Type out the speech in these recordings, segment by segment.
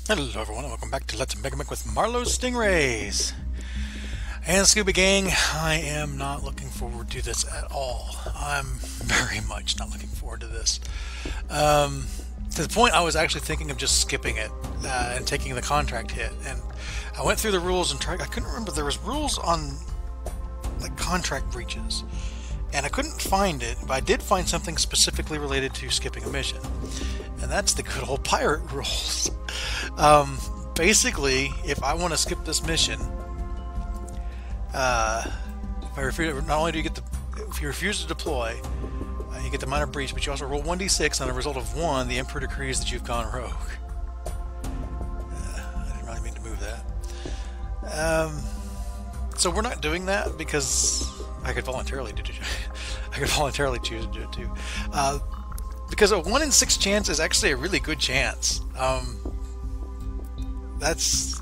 Hello everyone and welcome back to Let's Megamek with Marlow Stingrays. And Scuba Gang, I am not looking forward to this at all. I'm very much not looking forward to this. To the point I was actually thinking of just skipping it and taking the contract hit. And I went through the rules and tried. I couldn't remember, there was rules on like contract breaches. And I couldn't find it, but I did find something specifically related to skipping a mission. And that's the good old pirate rules. Basically, if I want to skip this mission, if I refuse, not only do you get the, if you refuse to deploy, you get the minor breach, but you also roll 1d6, and on a result of 1, the Emperor decrees that you've gone rogue. I didn't really mean to move that. So we're not doing that because I could voluntarily do it. I could voluntarily choose to do it too. Because a 1 in 6 chance is actually a really good chance. That's...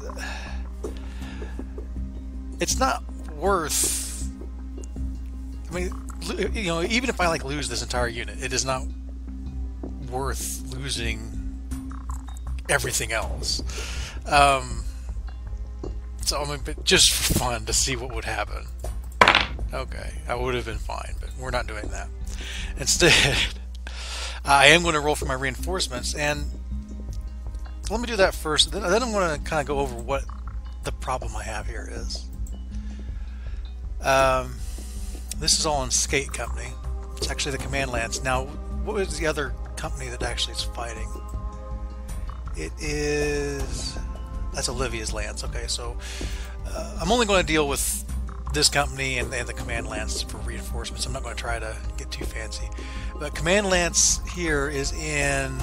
it's not worth... I mean, you know, even if I like lose this entire unit, it is not worth losing everything else. So I mean, but just for fun to see what would happen. Okay, I would have been fine, but we're not doing that. Instead, I am going to roll for my reinforcements, and let me do that first. Then I'm going to kind of go over what the problem I have here is. This is all in Skate Company. It's actually the Command Lance. Now, what is the other company that actually is fighting? It is... that's Olivia's Lance. Okay, so I'm only going to deal with this company and the Command Lance for reinforcements. I'm not going to try to get too fancy. But Command Lance here is in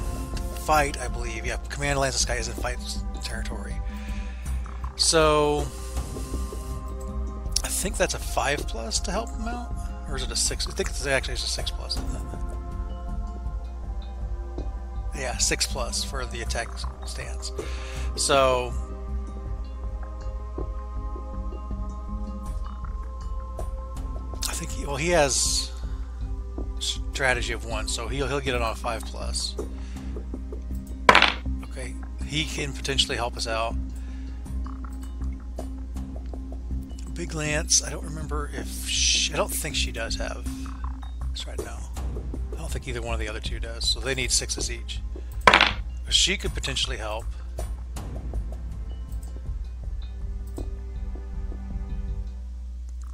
fight, I believe. Yeah, Command Lance, this guy is in fight territory. So I think that's a 5+ to help him out, or is it a 6? I think it's actually a 6+, isn't it? Yeah, 6+ for the attack stance. So I think he has strategy of 1, so he'll get it on a 5+. Okay, he can potentially help us out. Big Lance, I don't remember if I don't think she does have this right now. I don't think either one of the other two does, so they need 6s each. She could potentially help.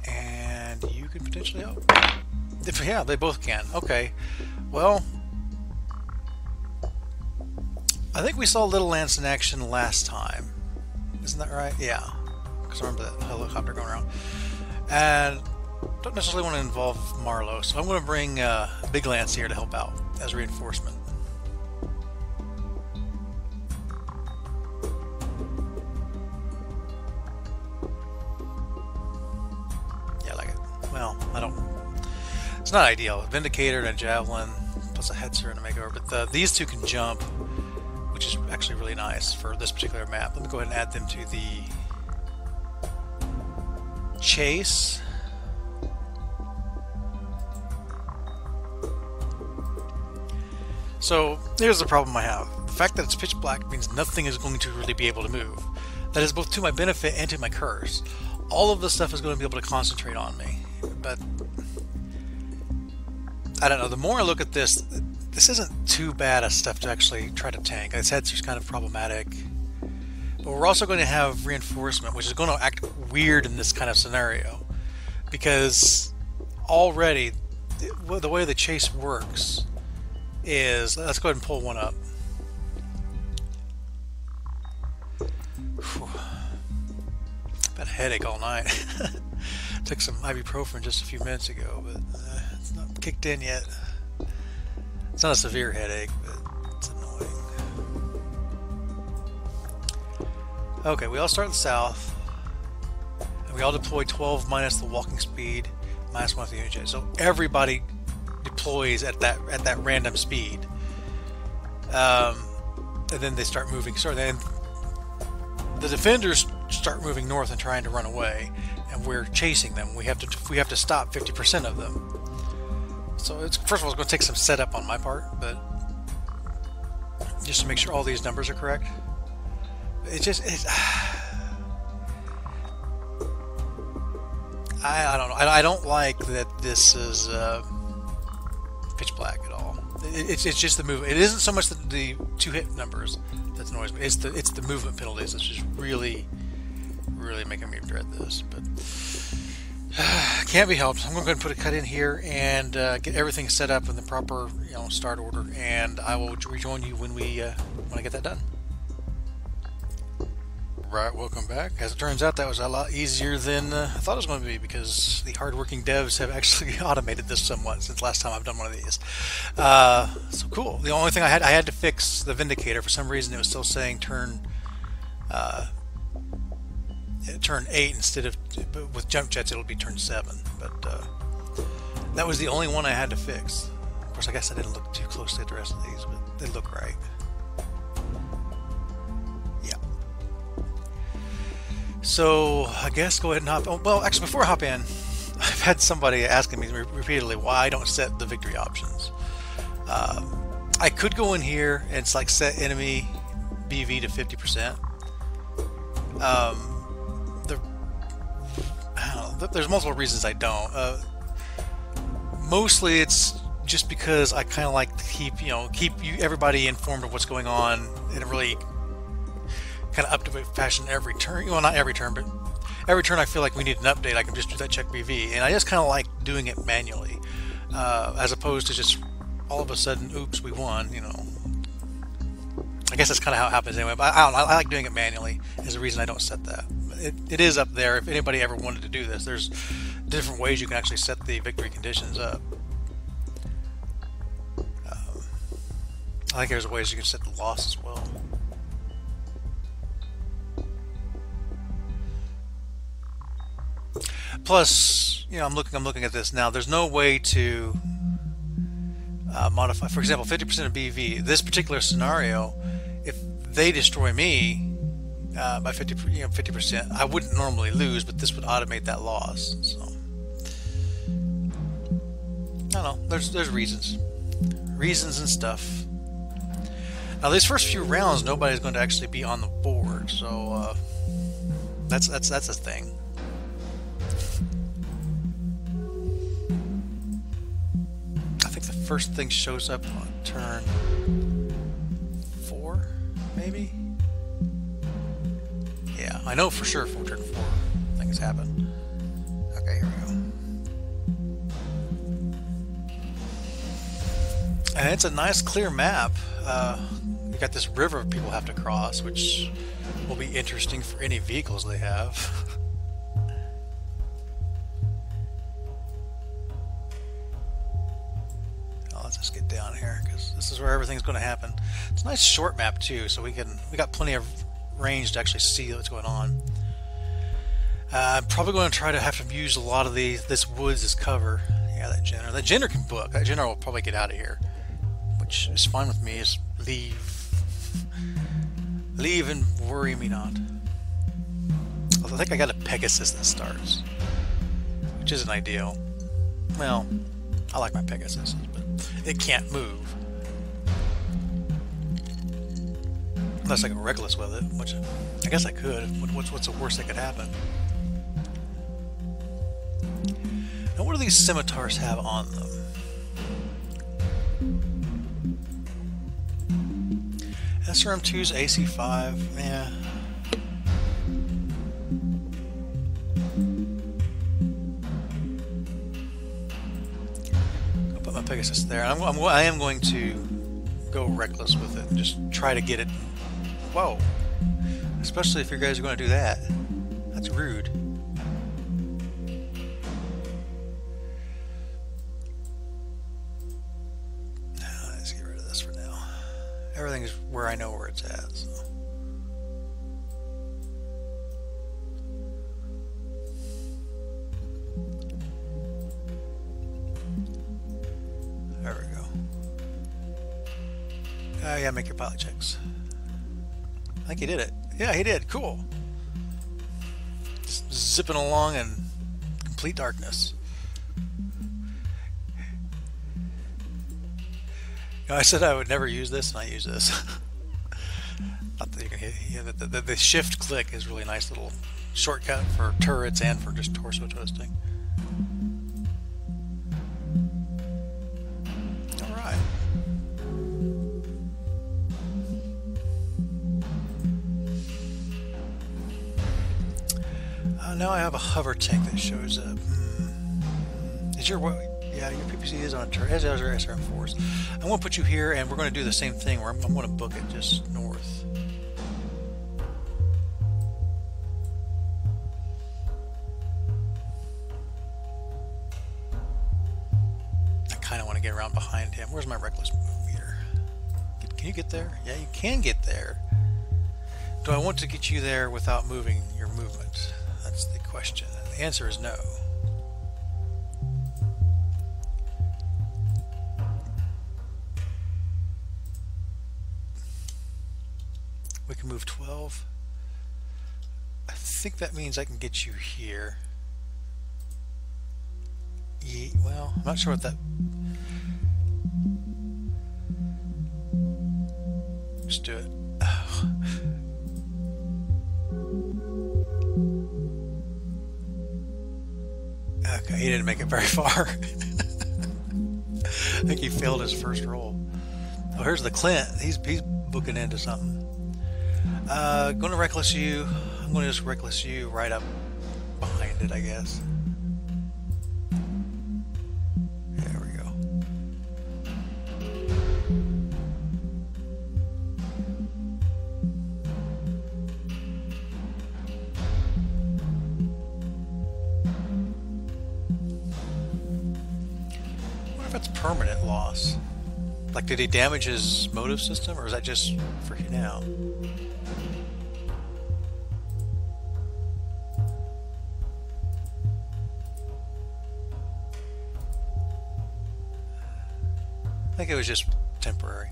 And you could potentially help. Yeah, they both can. Okay. Well, I think we saw Little Lance in action last time. Isn't that right? Yeah. Because I remember that helicopter going around. And don't necessarily want to involve Marlow, so I'm going to bring Big Lance here to help out as reinforcement. Yeah, I like it. Well, I don't... it's not ideal. A Vindicator and a Javelin, plus a Hetzer and a Makeover, but these two can jump, which is actually really nice for this particular map. Let me go ahead and add them to the chase. So here's the problem I have. The fact that it's pitch black means nothing is going to really be able to move. That is both to my benefit and to my curse. All of this stuff is going to be able to concentrate on me, but I don't know. The more I look at this, this isn't too bad as stuff to actually try to tank. Its Hetzer's kind of problematic. But we're also going to have reinforcement, which is going to act weird in this kind of scenario. Because already, the way the chase works is... let's go ahead and pull one up. Whew. I've had a headache all night. Took some ibuprofen just a few minutes ago, but it's not kicked in yet. It's not a severe headache, but it's annoying. Okay, we all start in the south, and we all deploy 12 minus the walking speed, minus 1 for the unit jet. So everybody deploys at that random speed, and then they start moving. So then the defenders start moving north and trying to run away, and we're chasing them. We have to stop 50% of them. So it's, first of all, it's going to take some setup on my part, but just to make sure all these numbers are correct. It just I don't know. I don't like that this is pitch black at all. It's just the movement. It isn't so much the 2-hit numbers that annoys me. It's the movement penalties that's just really making me dread this. But can't be helped. I'm going to go ahead and put a cut in here and get everything set up in the proper start order, and I will rejoin you when I get that done. Right, welcome back. As it turns out, that was a lot easier than I thought it was going to be, because the hardworking devs have actually automated this somewhat since last time I've done one of these. So cool. The only thing I had to fix the Vindicator. For some reason, it was still saying turn 8 instead of, but with jump jets it'll be turn 7. But that was the only one I had to fix. Of course, I guess I didn't look too closely at the rest of these, but they look right. So I guess go ahead and hop. Oh, well, actually, before I hop in, I've had somebody asking me repeatedly why I don't set the victory options. I could go in here and it's like set enemy BV to 50%. I don't know, there's multiple reasons I don't. Mostly it's just because I kind of like to keep everybody informed of what's going on in a really kind of up-to-date fashion every turn. Well, not every turn, but every turn I feel like we need an update. I can just do that check BV, and I just kind of like doing it manually, as opposed to just all of a sudden, oops, we won. I guess that's kind of how it happens anyway. But I don't know. I like doing it manually. Is the reason I don't set that. It is up there. If anybody ever wanted to do this, there's different ways you can actually set the victory conditions up. I think there's ways you can set the loss as well. Plus, I'm looking at this now. There's no way to modify. For example, 50% of BV. This particular scenario, if they destroy me by 50%, I wouldn't normally lose, but this would automate that loss. So I don't know. There's reasons and stuff. Now, these first few rounds, nobody's going to actually be on the board, so that's a thing. First thing shows up on turn 4, maybe? Yeah, I know for sure for turn 4 things happen. Okay, here we go. And it's a nice clear map. You got this river people have to cross, which will be interesting for any vehicles they have. Let's just get down here, because this is where everything's going to happen. It's a nice short map too, so we got plenty of range to actually see what's going on. I'm probably going to try to have to use a lot of this woods as cover. Yeah, that Jenner can book. That Jenner will probably get out of here, which is fine with me. Is leave and worry me not. Although I think I got a Pegasus that starts, which isn't ideal. Well, I like my Pegasus, but it can't move. Unless I go reckless with it, which I guess I could. What's the worst that could happen? Now, what do these scimitars have on them? SRM2's AC5, yeah. My Pegasus there. I am going to go reckless with it and just try to get it. Whoa! Especially if you guys are going to do that. That's rude. Let's get rid of this for now. Everything is where I know where it's at. So. There we go. Yeah, make your pilot checks. I think he did it. Yeah, he did. Cool. Just zipping along in complete darkness. I said I would never use this, and I use this. Not that you can hit, yeah, the shift click is really nice little shortcut for turrets and for just torso twisting. Alright. Now I have a hover tank that shows up. Is your yeah, your PPC is on a turret, as are SRM4s. I'm going to put you here, and we're going to do the same thing where I'm going to book it just north. I kind of want to get around behind him. Where's my reckless move meter? Can you get there? Yeah, you can get there. Do I want to get you there without moving your movement? That's the question. And the answer is no. We can move 12. I think that means I can get you here. Well, I'm not sure what that... Let's do it. Oh. Okay, he didn't make it very far. I think he failed his first roll. Oh, here's the Clint. He's booking into something. Going to reckless you. I'm going to just reckless you right up behind it, I guess. There we go. What if it's permanent loss? Like, did he damage his motive system, or is that just for now? I think it was just temporary.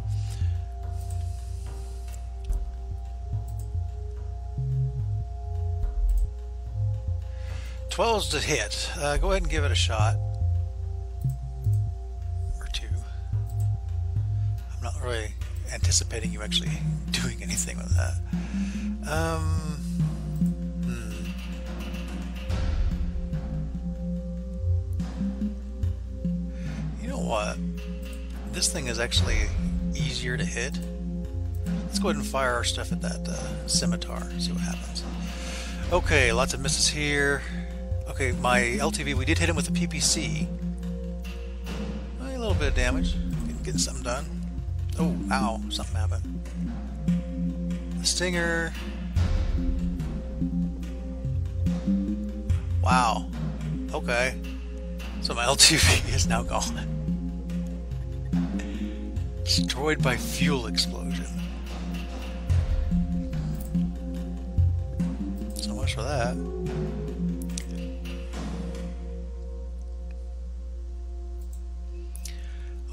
Twelve's to hit. Go ahead and give it a shot. Or two. I'm not really anticipating you actually doing anything with that. You know what? This thing is actually easier to hit. Let's go ahead and fire our stuff at that scimitar, see what happens. Okay, lots of misses here. Okay, my LTV, we did hit him with the PPC. A little bit of damage, getting something done. Oh, ow, something happened. The Stinger. Wow, okay. So my LTV is now gone. Destroyed by fuel explosion. So much for that.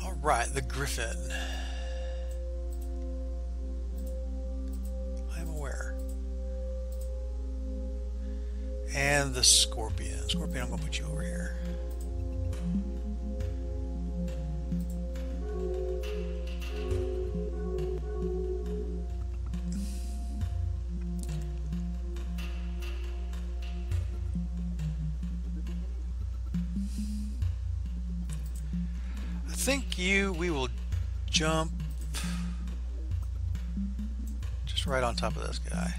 Alright, the Griffin. I'm aware. And the Scorpion. Scorpion, I'm going to put you over here. I think we will jump just right on top of this guy.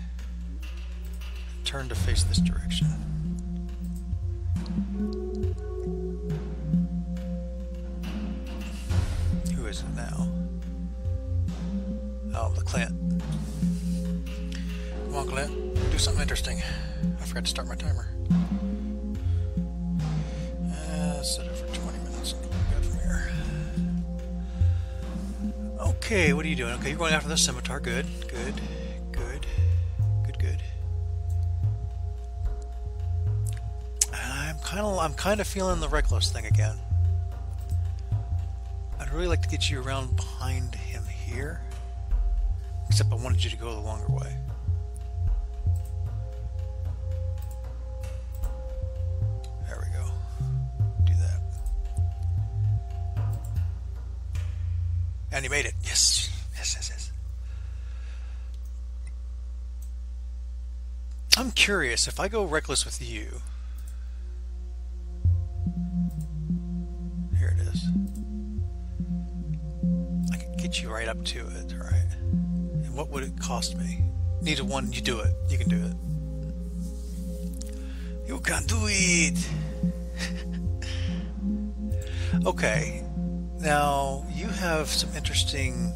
Turn to face this direction. Who is it now? Oh, the Clint. Come on, Clint. Do something interesting. I forgot to start my timer. Set it for 20 minutes. Good from here. Okay, what are you doing? Okay, you're going after the scimitar. Good, good, good, good, good. I'm kind of feeling the reckless thing again. I'd really like to get you around behind him here, except I wanted you to go the longer way. There we go. Do that. And you made it. Yes. Yes, yes, yes. I'm curious, if I go reckless with you, here it is. I could get you right up to it, right? And what would it cost me? Neither one, you do it. You can do it. You can do it! Okay, now you have some interesting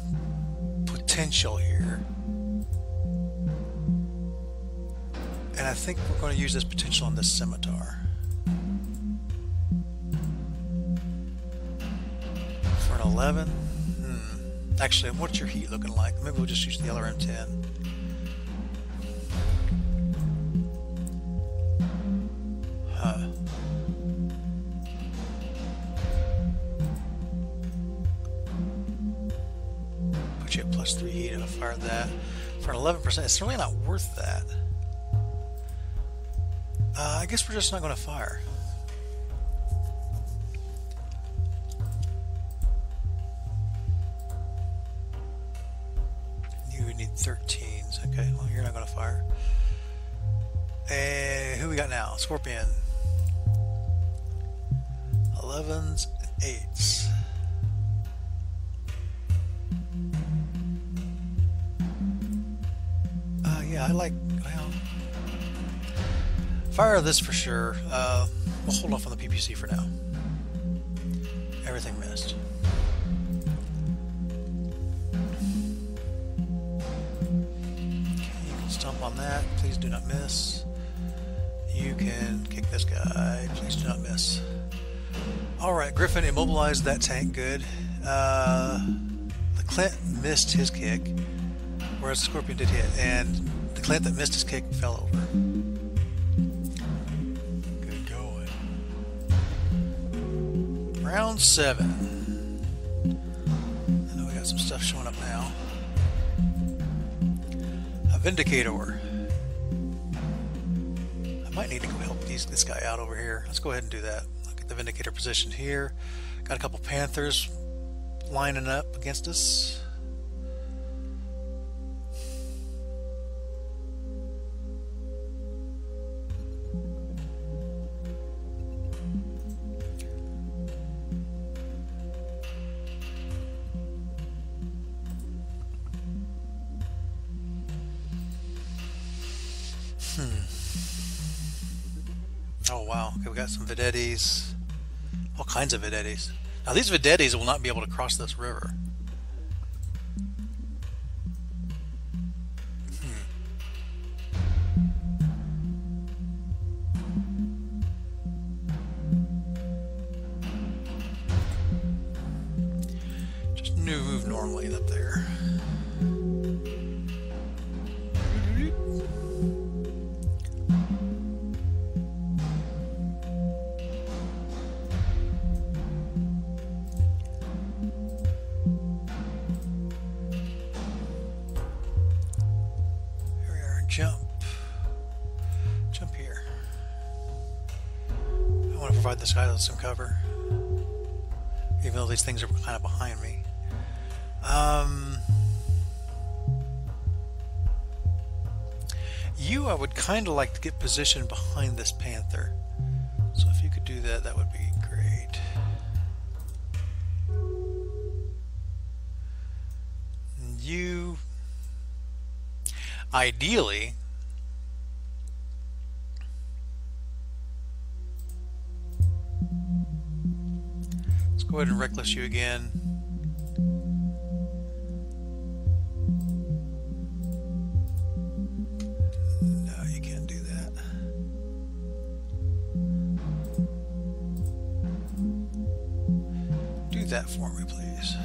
potential here. And I think we're going to use this potential on this scimitar. For an 11? Actually, what's your heat looking like? Maybe we'll just use the LRM-10. Huh. Put you at +3 heat if I fire that. For an 11%, it's really not worth that. I guess we're just not going to fire. You would need 13s. Okay, well, you're not going to fire. And who we got now? Scorpion. 11s and 8s. Yeah, I like, well, fire this for sure. We'll hold off on the PPC for now. Everything missed. Okay, you can stomp on that. Please do not miss. You can kick this guy. Please do not miss. Alright, Griffin immobilized that tank. Good. The Clint missed his kick, whereas the Scorpion did hit. And the Clint that missed his kick fell over. Good going. Round 7. I know we got some stuff showing up now. A Vindicator. I might need to go help this guy out over here. Let's go ahead and do that. I'll get the Vindicator positioned here. Got a couple Panthers lining up against us. Oh wow, okay, we got some Vedettis, all kinds of Vedettis. Now these Vedettis will not be able to cross this river. Just move normally up there. Jump here. I want to provide this guy with some cover, even though these things are kind of behind me. You, I would kind of like to get positioned behind this Panther. So if you could do that, that would be great. And you, ideally, let's go ahead and reckless you again. No, you can't do that. Do that for me, please.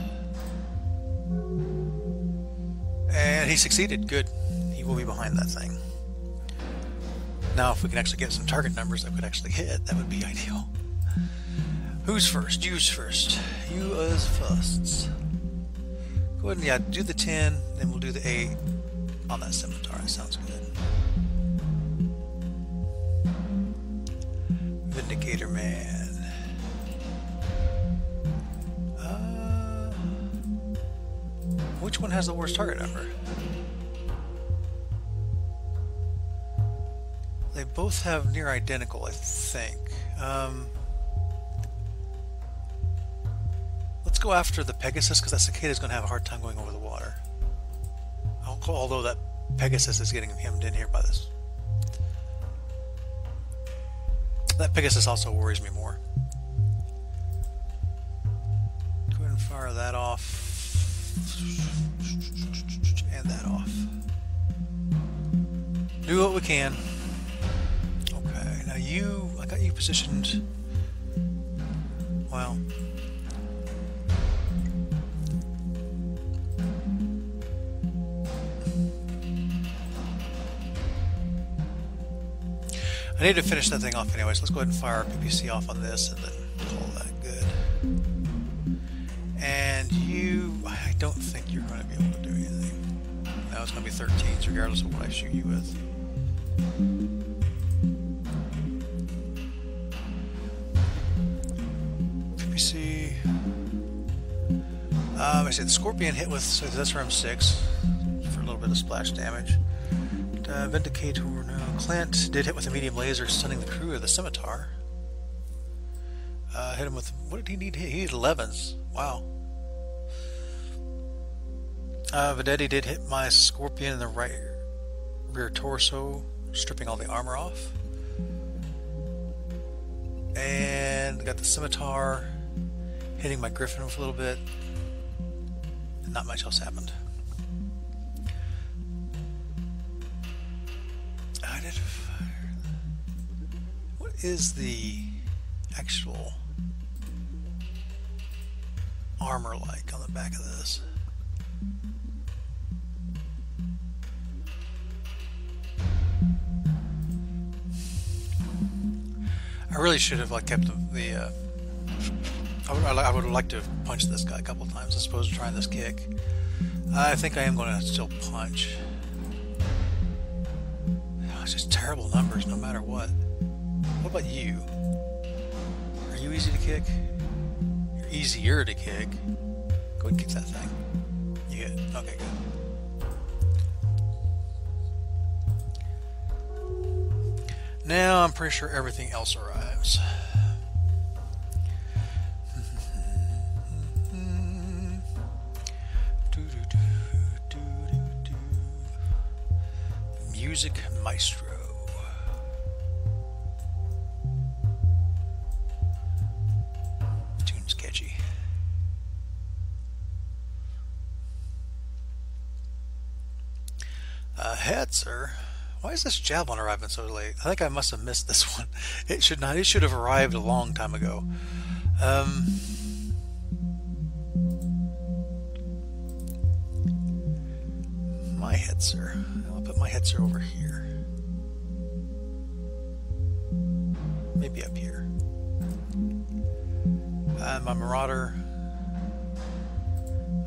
And he succeeded. Good. He will be behind that thing. Now, if we can actually get some target numbers that could actually hit, that would be ideal. Who's first? You's first. You as first. Go ahead and, yeah, do the 10, then we'll do the 8 on that scimitar. That sounds good. Vindicator Man. Which one has the worst target number? both have near identical, I think. Let's go after the Pegasus, because that cicada is going to have a hard time going over the water. Although that Pegasus is getting hemmed in here by this. That Pegasus also worries me more. Go ahead and fire that off. And that off. Do what we can. Okay, now I got you positioned. Well. I need to finish that thing off anyway, so let's go ahead and fire our PPC off on this and then call that good. And you, I don't think you're going to be able to do anything. Now it's going to be 13s regardless of what I shoot you with. PPC. I said the Scorpion hit with SRM-6 for a little bit of splash damage. Vindicator, no. Clint did hit with a medium laser, stunning the crew of the Scimitar. Hit him with, what did he need? He needed 11s. Wow. Vedetti did hit my Scorpion in the right rear torso, stripping all the armor off. And got the Scimitar hitting my Griffin with a little bit. And not much else happened. What is the actual armor like on the back of this? I really should have kept the I would like to have punched this guy a couple times as opposed to trying this kick. I think I am going to still punch. It's just terrible numbers no matter what. What about you? Are you easy to kick? You're easier to kick. Go ahead and kick that thing. You hit. Okay, good. Now I'm pretty sure everything else arrives. Music Maestro. Tune's catchy. Hetzer. Why is this javelin arriving so late? I think I must have missed this one. It should not. It should have arrived a long time ago. My Hetzer. I'll put my Hetzer over here. Maybe up here. And my Marauder.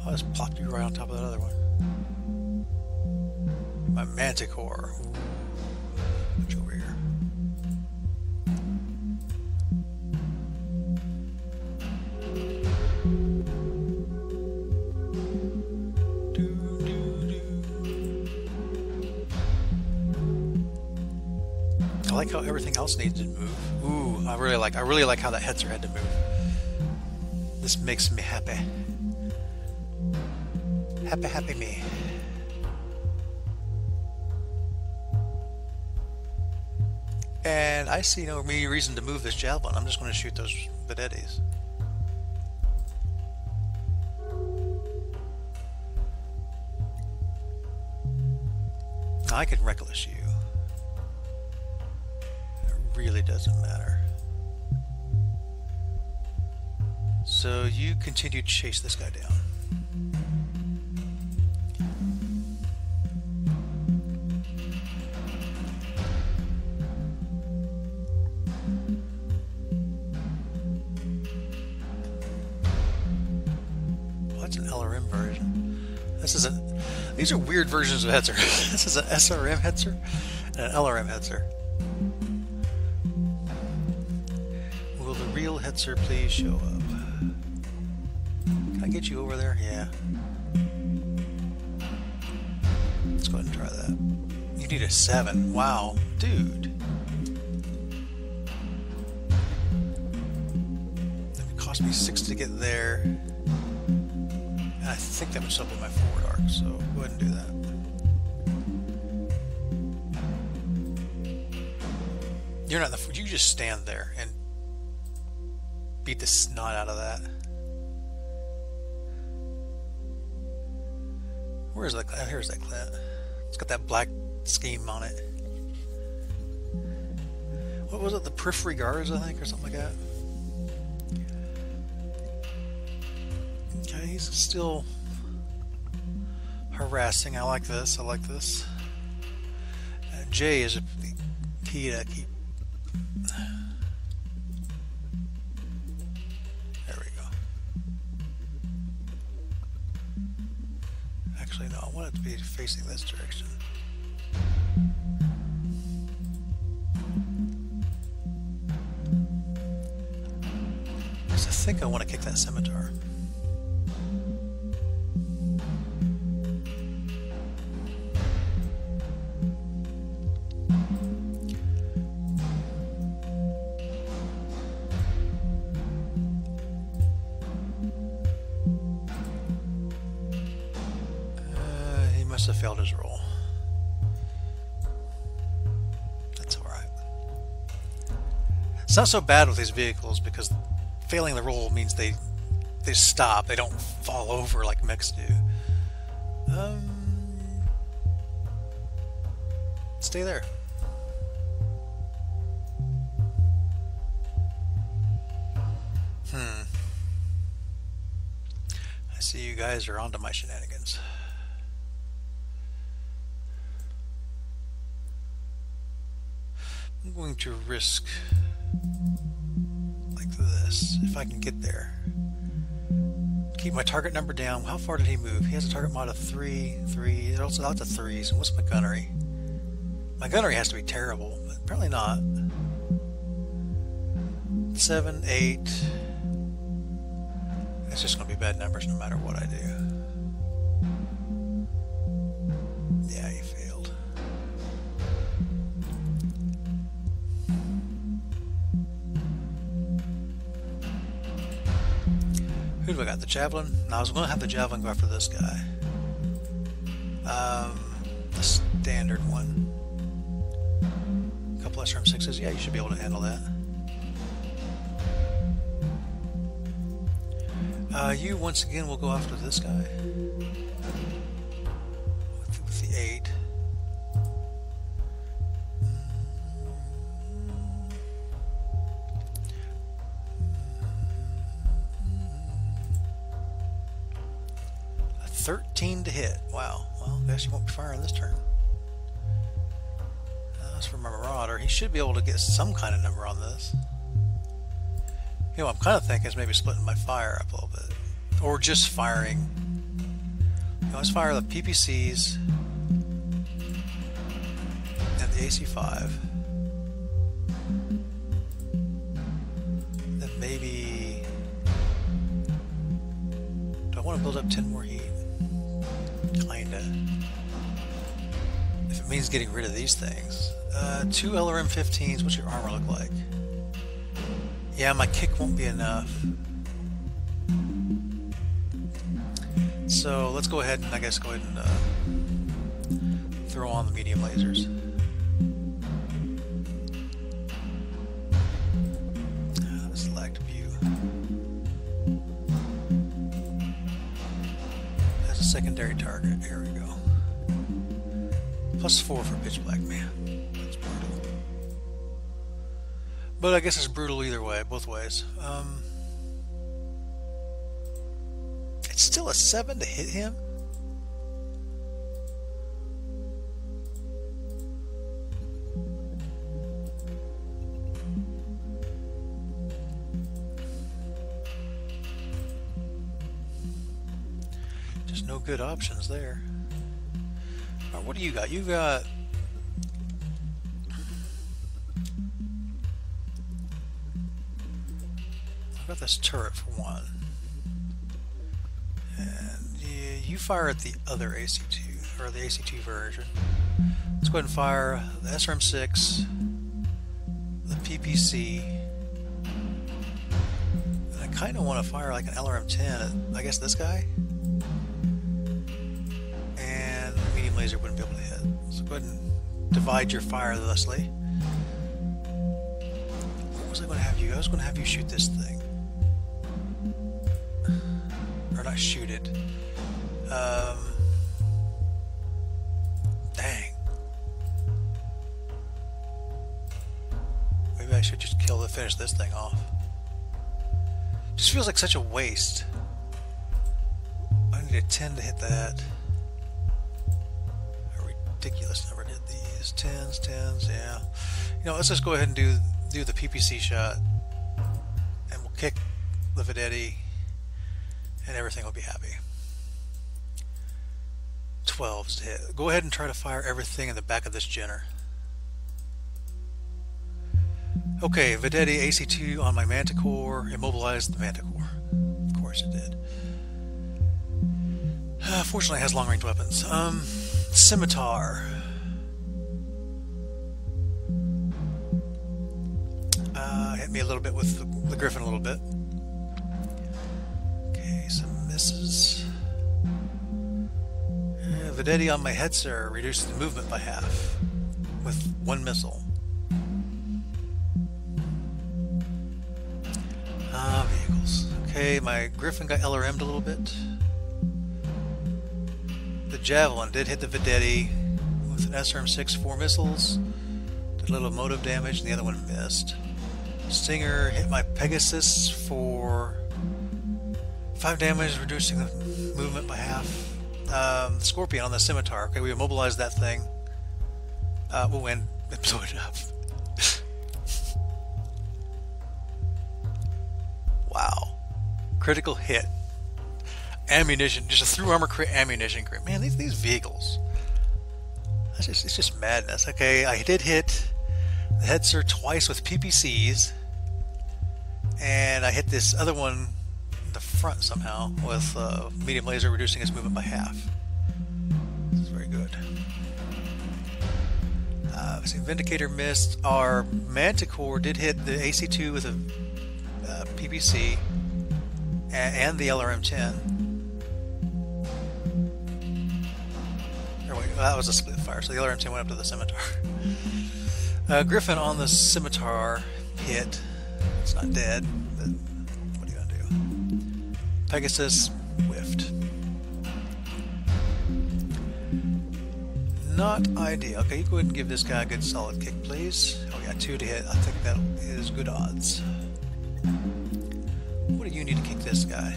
I'll just plop you right on top of that other one. My Manticore. Ooh. Put you over here. I like how everything else needs to move. Ooh, I really like how that Hetzer had to move. This makes me happy. Happy, happy me. And I see no reason to move this javelin. I'm just going to shoot those Vedettis. I can reckless you. It really doesn't matter. So you continue to chase this guy down. These are weird versions of Hetzer. This is an SRM Hetzer and an LRM Hetzer. Will the real Hetzer please show up? Can I get you over there? Yeah. Let's go ahead and try that. You need a 7. Wow, dude. cost me 6 to get there. And I think that would still be my forward arc, so go ahead and do that. You're not the. You just stand there and beat the snot out of that. Where's that? Here's that Clint. It's got that black scheme on it. What was it? The periphery guards, I think, or something like that. Okay, he's still harassing. I like this. I like this. J is a key to keep. There we go. Actually, no, I want it to be facing this direction. Because I think I want to kick that scimitar. Must have failed his roll. That's alright. It's not so bad with these vehicles because failing the roll means they stop. They don't fall over like mechs do. Stay there. I see you guys are onto my shenanigans. I'm going to risk like this, if I can get there. Keep my target number down. How far did he move? He has a target mod of 3. There's also lots of 3s. And what's my gunnery? My gunnery has to be terrible, but apparently not. 7, 8. It's just going to be bad numbers no matter what I do. Yeah, he failed. Who do I got? The javelin? No, I was going to have the javelin go after this guy. The standard one. A couple SRM6s. Yeah, you should be able to handle that. You once again will go after this guy with the 8. A 13 to hit. Wow. Well, I guess you won't be firing this turn. That's for my Marauder. He should be able to get some kind of number on this. You know, I'm kind of thinking is maybe splitting my fire up a little bit. Or just firing. You know, let's fire the PPCs and the AC5. Then maybe... Do I want to build up 10 more heat? Kinda. If it means getting rid of these things. 2 LRM-15s. What's your armor look like? Yeah, my kick won't be enough. So let's go ahead and I guess go ahead and throw on the medium lasers. Select view. That's a secondary target. Here we go. +4 for pitch black, man. That's brutal. But I guess it's brutal either way, both ways. It's still a 7 to hit him? Just no good options there. All right, what do you got? You got... I've got this turret for one. And you fire at the other AC2, or the AC2 version. Let's go ahead and fire the SRM6, the PPC, and a kind of want to fire like an LRM-10 at, I guess, this guy. And medium laser wouldn't be able to hit. So go ahead and divide your fire thusly. What was I going to have you? I was going to have you shoot this thing. Or not shoot it. Dang. Maybe I should just finish this thing off. Just feels like such a waste. I need a 10 to hit that. A ridiculous number to hit these. 10s, yeah. You know, let's just go ahead and do the PPC shot. And we'll kick the Vedetti. And everything will be happy. 12s to hit. Go ahead and try to fire everything in the back of this Jenner. Okay, Vedetti AC2 on my Manticore. Immobilized the Manticore. Of course it did. Fortunately it has long range weapons. Scimitar. Hit me a little bit with the Griffin a little bit. Okay, some misses. Vedetti on my Hetzer reduces the movement by half with one missile. Vehicles. Okay, my Griffin got LRM'd a little bit. The Javelin did hit the Vedetti with an SRM-6 4 missiles. Did a little motive damage, and the other one missed. Stinger hit my Pegasus for 5 damage, reducing the movement by half. The Scorpion on the Scimitar. Okay, we immobilized that thing. We'll win. Blow it up. Wow. Critical hit. Ammunition. Just a through armor crit ammunition crit. Man, these vehicles. It's just madness. Okay, I did hit the Hetzer twice with PPCs. And I hit this other one in the front somehow with medium laser, reducing its movement by half. This is very good. See, Vindicator missed. Our Manticore did hit the AC2 with a PPC and the LRM-10. Or wait, that was a split fire, so the LRM-10 went up to the Scimitar. Griffin on the Scimitar hit. It's not dead, but what are you gonna do? Pegasus whiffed. Not ideal. Okay, you go ahead and give this guy a good solid kick, please. Oh yeah, 2 to hit. I think that is good odds. What do you need to kick this guy?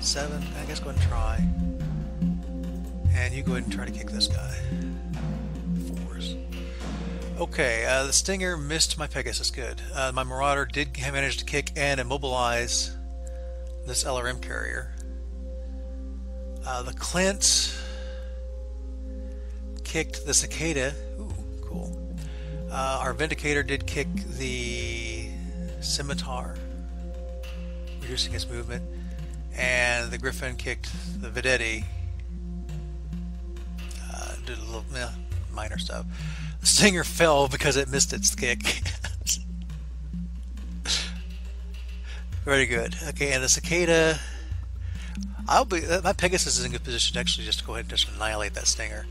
7? I guess go ahead and try. And you go ahead and try to kick this guy. 4s. Okay, the Stinger missed my Pegasus. Good. My Marauder did manage to kick and immobilize this LRM carrier. The Clint kicked the Cicada. Ooh, cool. Our Vindicator did kick the Scimitar, reducing its movement, and the Griffin kicked the Vedetti. Did a little minor stuff. The Stinger fell because it missed its kick. Very good. Okay, and the Cicada. My Pegasus is in good position actually just to go ahead and just annihilate that Stinger.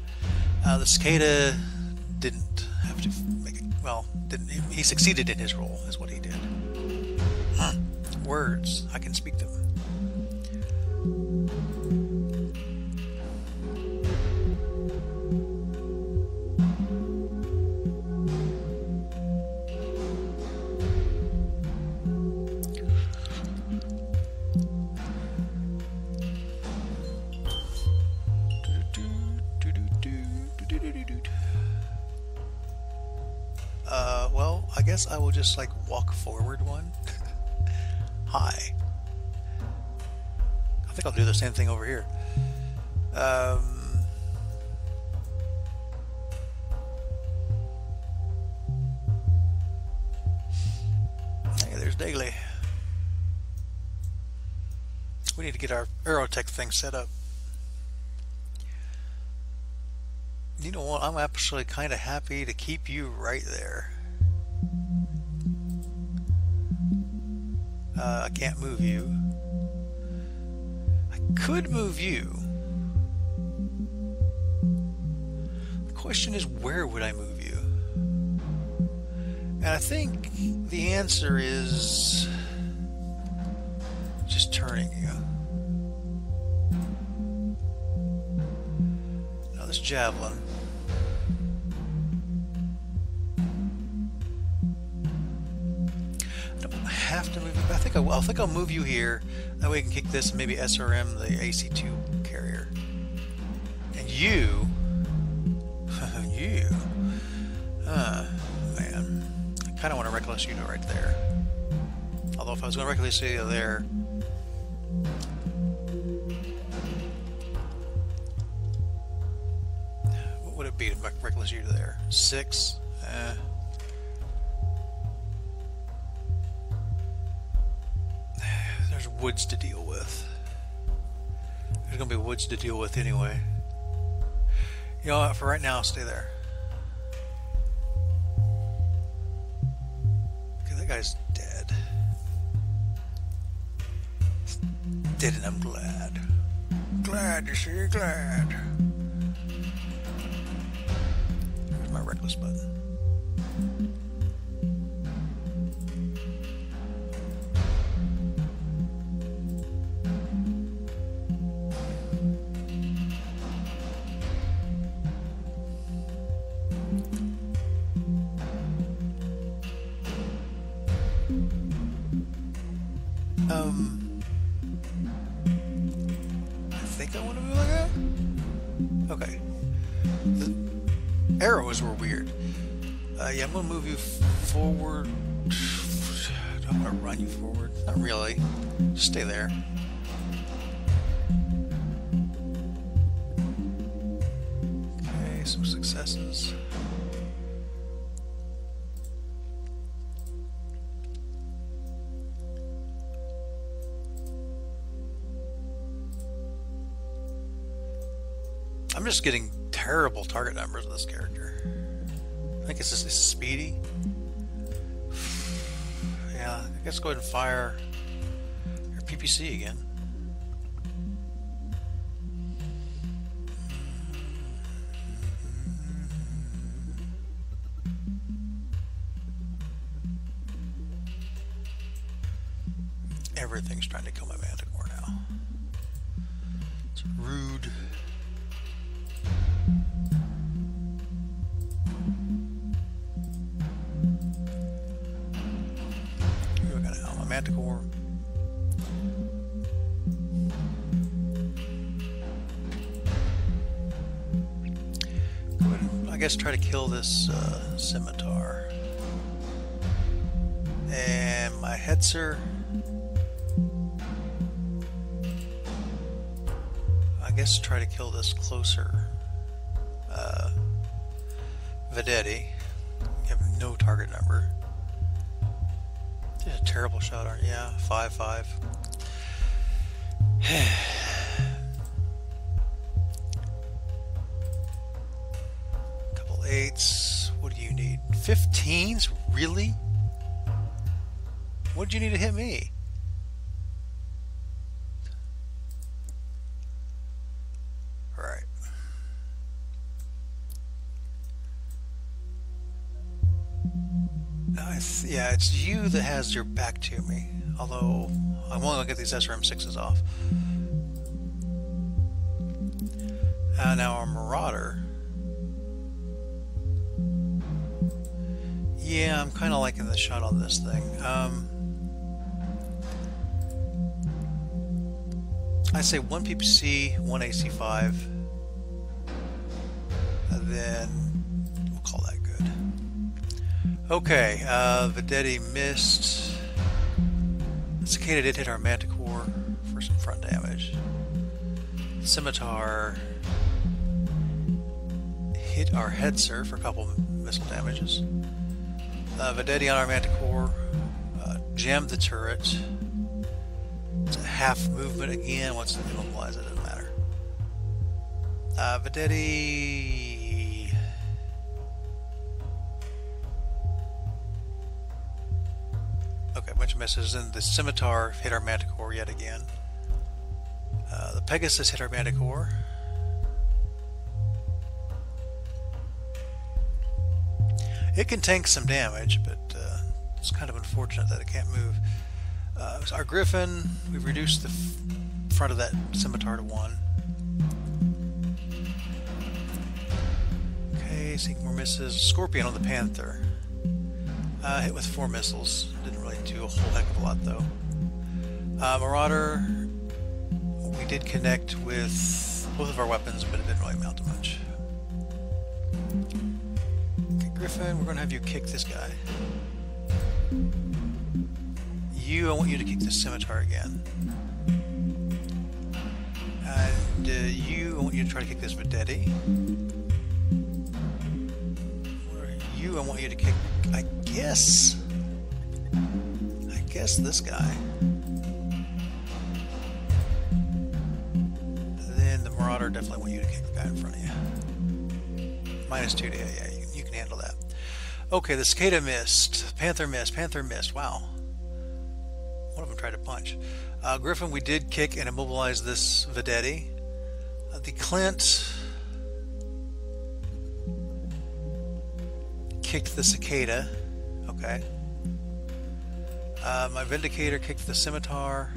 The Cicada didn't have to make it. Well, he succeeded in his role, is what he did. Words, I can speak them. Well, I guess I will just like walk forward one. Hi. I think I'll do the same thing over here. Hey, there's Dagley. We need to get our Aerotech thing set up. You know what? I'm actually kind of happy to keep you right there. I can't move you. I could move you. The question is, where would I move you? And I think the answer is just turning you. Now this javelin. I don't have to move you, but I think I'll move you here. That way I can kick this and maybe SRM the AC2 carrier. And you, man, I kind of want to reckless you right there. Although if I was going to reckless you there, what would it be to reckless you to there? 6. There's woods to deal with. There's going to be woods to deal with anyway. You know what, for right now, I'll stay there. Okay, that guy's dead. Dead, and I'm glad. Glad to see you, glad. There's my reckless button. I think I want to move like that. Okay. The arrows were weird. Yeah, I'm going to move you forward. Do I want to run you forward? Not really. Just stay there. Okay, some successes. I'm just getting terrible target numbers with this character. I think it's just speedy. Yeah, I guess go ahead and fire your PPC again. Everything's trying to kill my Manticore now. It's rude. Manticore. Go ahead and, I guess, try to kill this scimitar. And my Hetzer. I guess try to kill this closer. Vedetti. You have no target number. Did a terrible shot, aren't you? Yeah, 5-5. Couple 8s. What do you need? 15s? Really? What did you need to hit me? Alright. Yeah, it's you that has your back to me. Although, I'm only going to get these SRM6s off. Now our Marauder. Yeah, I'm kind of liking the shot on this thing. I say 1 PPC, 1 AC5. And then we'll call that good. Okay, Vedetti missed. Cicada did hit our Manticore for some front damage. Scimitar hit our Hetzer for a couple missile damages. Vedetti on our Manticore jammed the turret. It's a half movement again. Once it immobilized, it doesn't matter. Vedetti. Okay, a bunch of misses, and the Scimitar hit our Manticore yet again. The Pegasus hit our Manticore. It can tank some damage, but it's kind of unfortunate that it can't move. Our Griffin, we've reduced the front of that Scimitar to 1. Okay, seeing more misses. Scorpion on the Panther. Hit with 4 missiles. Didn't really do a whole heck of a lot, though. Marauder, we did connect with both of our weapons, but it didn't really amount to much. Okay, Griffin, we're going to have you kick this guy. I want you to kick the Scimitar again. And I want you to try to kick this Vedetti. I want you to kick, I guess this guy. Then the Marauder, definitely want you to kick the guy in front of you. -2 to yeah, you can handle that. Okay, the Cicada missed. Panther missed. Wow. One of them tried to punch. Griffin, we did kick and immobilize this Vedetti. The Clint kicked the Cicada. Okay. My Vindicator kicked the Scimitar.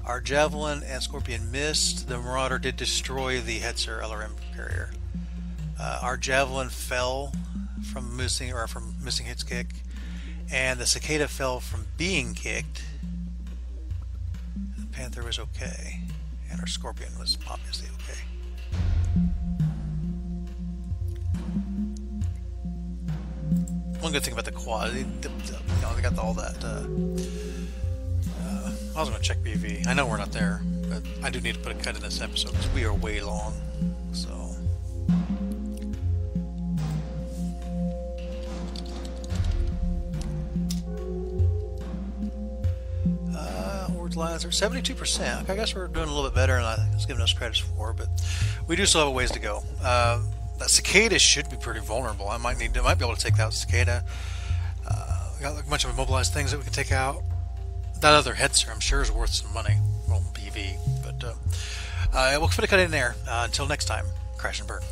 Our Javelin and Scorpion missed. The Marauder did destroy the Hetzer LRM carrier. Our Javelin fell from missing its kick, and the Cicada fell from being kicked. The Panther was okay, and our Scorpion was obviously okay. One good thing about the quad, they got all that. I was going to check BV. I know we're not there, but I do need to put a cut in this episode because we are way long. So. Lines are 72%. I guess we're doing a little bit better than I was giving us credits for, but we do still have a ways to go. That Cicada should be pretty vulnerable. I might be able to take out Cicada. We got a bunch of immobilized things that we can take out. That other Hetzer, I'm sure, is worth some money. Well, BV, but we'll put a cut in there. Until next time, crash and burn.